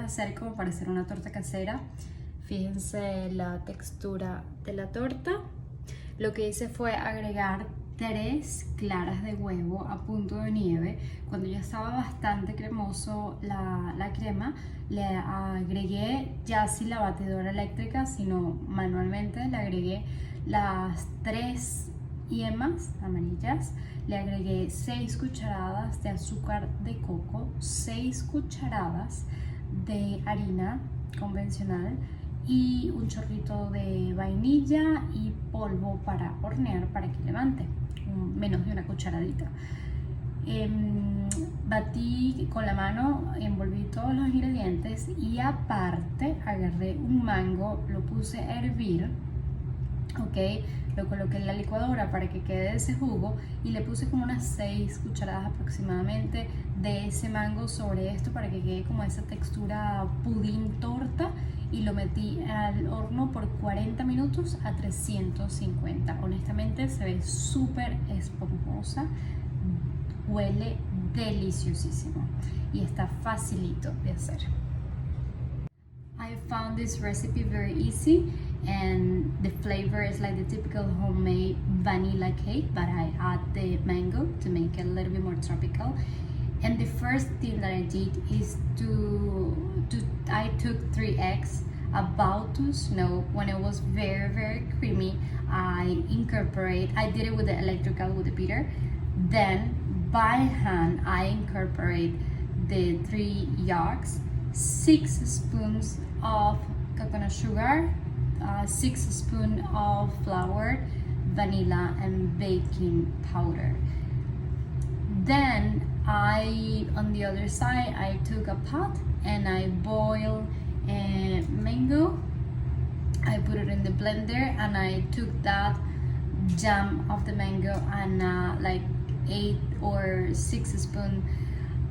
hacer como para hacer una torta casera. Fíjense la textura de la torta. Lo que hice fue agregar 3 claras de huevo a punto de nieve. Cuando ya estaba bastante cremoso la crema, le agregué ya sin la batidora eléctrica, sino manualmente, le agregué las 3 yemas amarillas, le agregué 6 cucharadas de azúcar de coco, 6 cucharadas de harina convencional y un chorrito de vainilla y polvo para hornear para que levante, menos de una cucharadita. Batí con la mano, envolví todos los ingredientes y aparte agarré un mango, lo puse a hervir, ok, lo coloqué en la licuadora para que quede ese jugo y le puse como unas 6 cucharadas aproximadamente de ese mango sobre esto para que quede como esa textura pudín torta, y lo metí al horno por 40 minutos a 350. Honestamente se ve súper esponjosa, huele deliciosísimo y está facilito de hacer. I found this recipe very easy and the flavor is like the typical homemade vanilla cake, but I add the mango to make it a little bit more tropical. And the first thing that I did is I took 3 eggs about to snow. When it was very creamy, I did it with the electrical, with the beater. Then by hand I incorporate the 3 yolks, 6 spoons of coconut sugar, 6 spoons of flour, vanilla and baking powder. Then on the other side, I took a pot and I boiled mango. I put it in the blender and I took that jam of the mango and like 8 or 6 spoons,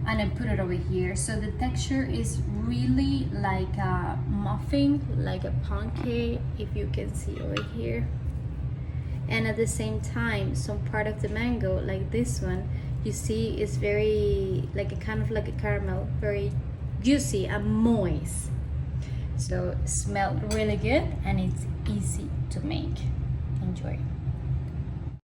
and I put it over here. So the texture is really like a muffin, like a pancake, if you can see over here. And at the same time, some part of the mango, like this one, you see is very like a kind of like a caramel, very juicy and moist. So it smelled really good and it's easy to make. Enjoy.